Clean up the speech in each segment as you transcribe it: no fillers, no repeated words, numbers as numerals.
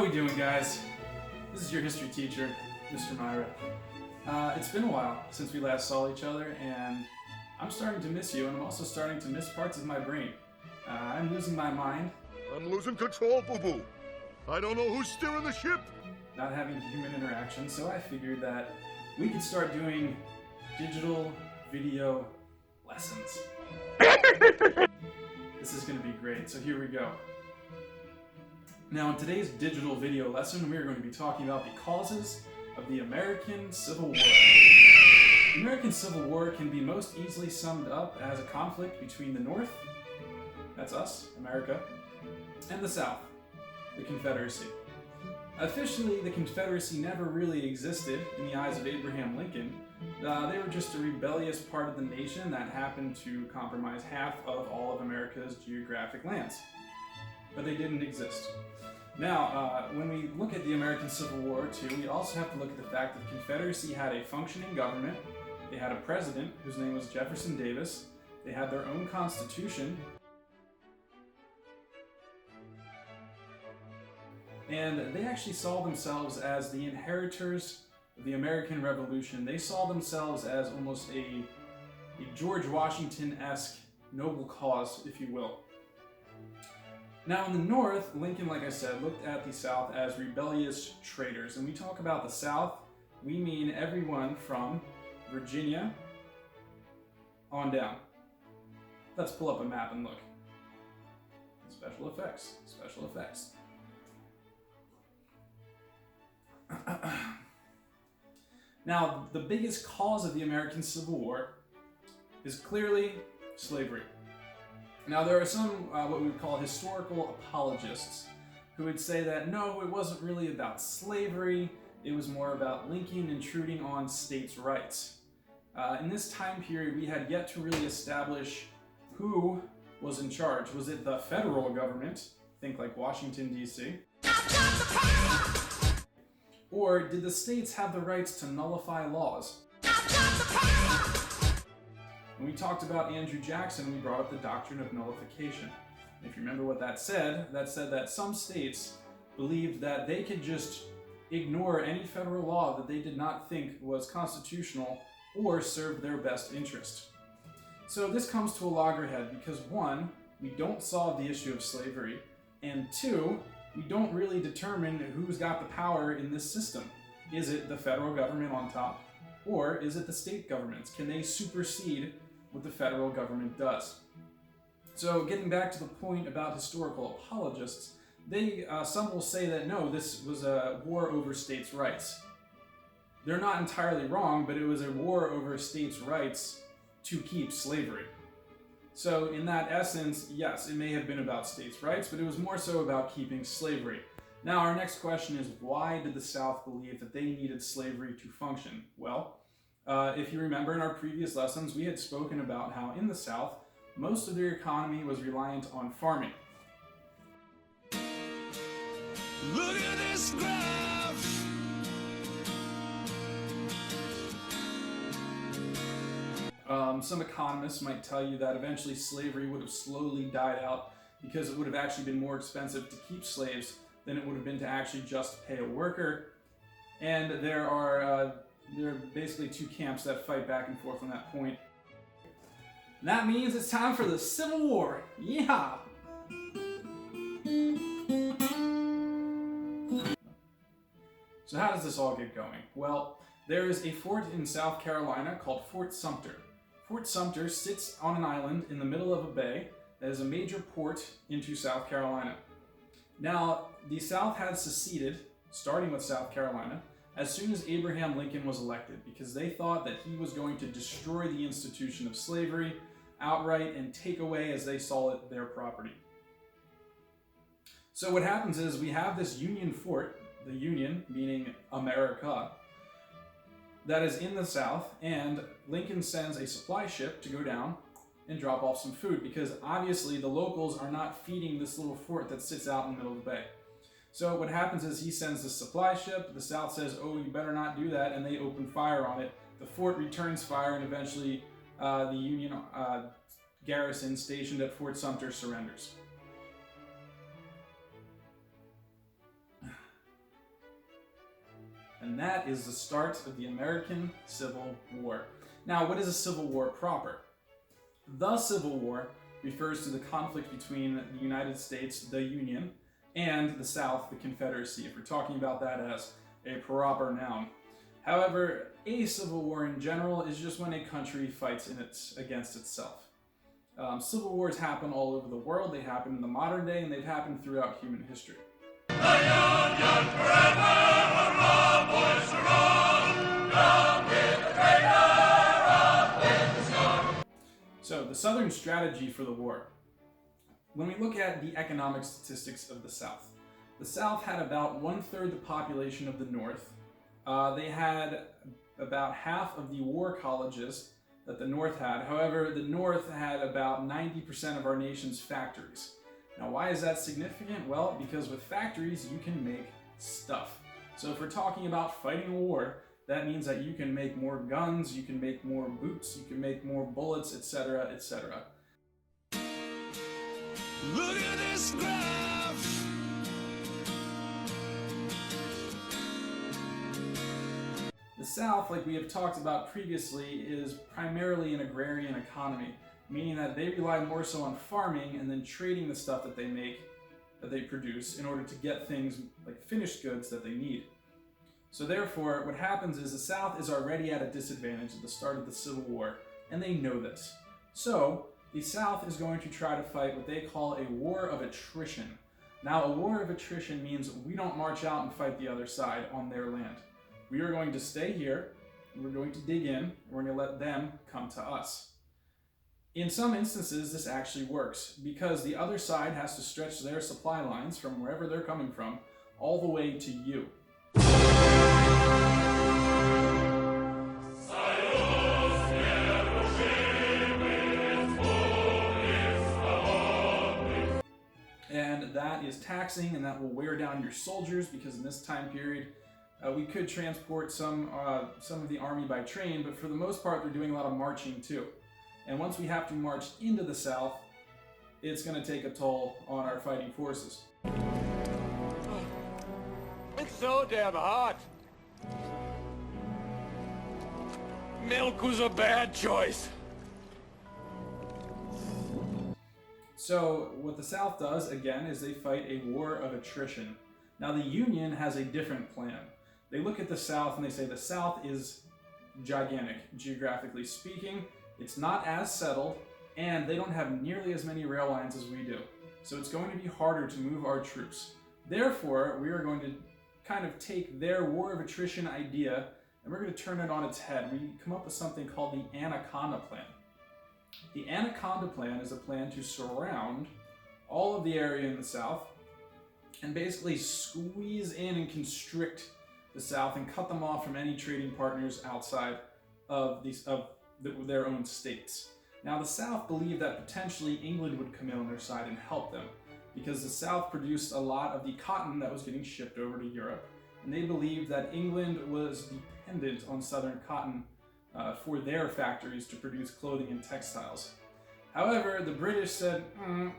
we doing, guys? This is your history teacher, Mr. Myra. It's been a while since we last saw each other, and I'm starting to miss you, and I'm also starting to miss parts of my brain. I'm losing my mind. I'm losing control, Boo-Boo. I don't know who's steering the ship. Not having human interaction, so I figured that we could start doing digital video lessons. This is going to be great, so here we go. Now, in today's digital video lesson, we are going to be talking about the causes of the American Civil War. The American Civil War can be most easily summed up as a conflict between the North, that's us, America, and the South, the Confederacy. Officially, the Confederacy never really existed in the eyes of Abraham Lincoln. They were just a rebellious part of the nation that happened to compromise half of all of America's geographic lands. But they didn't exist. Now, when we look at the American Civil War, too, we also have to look at the fact that the Confederacy had a functioning government. They had a president whose name was Jefferson Davis. They had their own constitution. And they actually saw themselves as the inheritors of the American Revolution. They saw themselves as almost a George Washington-esque noble cause, if you will. Now, in the North, Lincoln, like I said, looked at the South as rebellious traitors. And we talk about the South, we mean everyone from Virginia on down. Let's pull up a map and look. Special effects, special effects. Now, the biggest cause of the American Civil War is clearly slavery. Now, there are some, what we would call historical apologists, who would say that no, it wasn't really about slavery, it was more about Lincoln intruding on states' rights. In this time period, we had yet to really establish who was in charge. Was it the federal government, think like Washington, D.C.? Or did the states have the rights to nullify laws? When we talked about Andrew Jackson, we brought up the doctrine of nullification. If you remember what that said that some states believed that they could just ignore any federal law that they did not think was constitutional or served their best interest. So this comes to a loggerhead because one, we don't solve the issue of slavery, and two, we don't really determine who's got the power in this system. Is it the federal government on top, or is it the state governments? Can they supersede what the federal government does? So getting back to the point about historical apologists, some will say that no, this was a war over states' rights. They're not entirely wrong, but it was a war over states' rights to keep slavery. So in that essence, yes, it may have been about states' rights, but it was more so about keeping slavery. Now our next question is, why did the South believe that they needed slavery to function? Well, if you remember in our previous lessons, we had spoken about how in the South, most of their economy was reliant on farming. Look at this graph. Some economists might tell you that eventually slavery would have slowly died out because it would have actually been more expensive to keep slaves than it would have been to actually just pay a worker. And there are basically two camps that fight back and forth on that point. And that means it's time for the Civil War. Yeah! So how does this all get going? Well, there is a fort in South Carolina called Fort Sumter. Fort Sumter sits on an island in the middle of a bay that is a major port into South Carolina. Now, the South had seceded, starting with South Carolina, as soon as Abraham Lincoln was elected, because they thought that he was going to destroy the institution of slavery outright and take away, as they saw it, their property. So what happens is we have this Union fort, the Union, meaning America, that is in the South, and Lincoln sends a supply ship to go down and drop off some food, because obviously the locals are not feeding this little fort that sits out in the middle of the bay. So what happens is he sends the supply ship, the South says, oh, you better not do that, and they open fire on it. The fort returns fire, and eventually the Union garrison stationed at Fort Sumter surrenders. and that is the start of the American Civil War. Now, what is a civil war proper? The Civil War refers to the conflict between the United States, the Union, and the South, the Confederacy, if we're talking about that as a proper noun. However, a civil war in general is just when a country fights against itself. Civil wars happen all over the world. They happen in the modern day, and they've happened throughout human history. So, the Southern strategy for the war. When we look at the economic statistics of the South had about 1/3 the population of the North. They had about half of the war colleges that the North had. However, the North had about 90% of our nation's factories. Now, why is that significant? Well, because with factories, you can make stuff. So if we're talking about fighting a war, that means that you can make more guns, you can make more boots, you can make more bullets, etc., etc. Look at this graph. The South, like we have talked about previously, is primarily an agrarian economy, meaning that they rely more so on farming and then trading the stuff that they make, that they produce, in order to get things like finished goods that they need. So therefore, what happens is the South is already at a disadvantage at the start of the Civil War, and they know this. So, the South is going to try to fight what they call a war of attrition. Now, a war of attrition means we don't march out and fight the other side on their land. We are going to stay here, we're going to dig in, and we're going to let them come to us. In some instances, this actually works, because the other side has to stretch their supply lines from wherever they're coming from all the way to you. And that is taxing, and that will wear down your soldiers, because in this time period, we could transport some of the army by train, but for the most part, they're doing a lot of marching too. And once we have to march into the South, it's going to take a toll on our fighting forces. It's so damn hot. Milk was a bad choice. So what the South does, again, is they fight a war of attrition. Now the Union has a different plan. They look at the South and they say the South is gigantic, geographically speaking. It's not as settled, and they don't have nearly as many rail lines as we do. So it's going to be harder to move our troops. Therefore, we are going to kind of take their war of attrition idea and we're going to turn it on its head. We come up with something called the Anaconda Plan. The Anaconda Plan is a plan to surround all of the area in the South and basically squeeze in and constrict the South and cut them off from any trading partners outside of their own states. Now, the South believed that potentially England would come in on their side and help them, because the South produced a lot of the cotton that was getting shipped over to Europe, and they believed that England was dependent on southern cotton for their factories to produce clothing and textiles. However, the British said,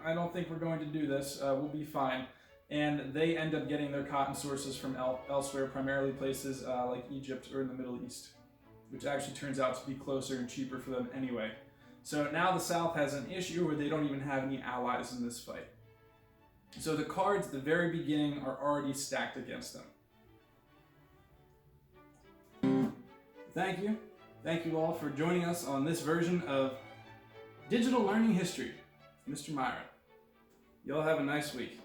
I don't think we're going to do this, we'll be fine. And they end up getting their cotton sources from elsewhere, primarily places like Egypt or in the Middle East, which actually turns out to be closer and cheaper for them anyway. So now the South has an issue where they don't even have any allies in this fight. So the cards at the very beginning are already stacked against them. Thank you. Thank you all for joining us on this version of Digital Learning History with Mr. Myron. You all have a nice week.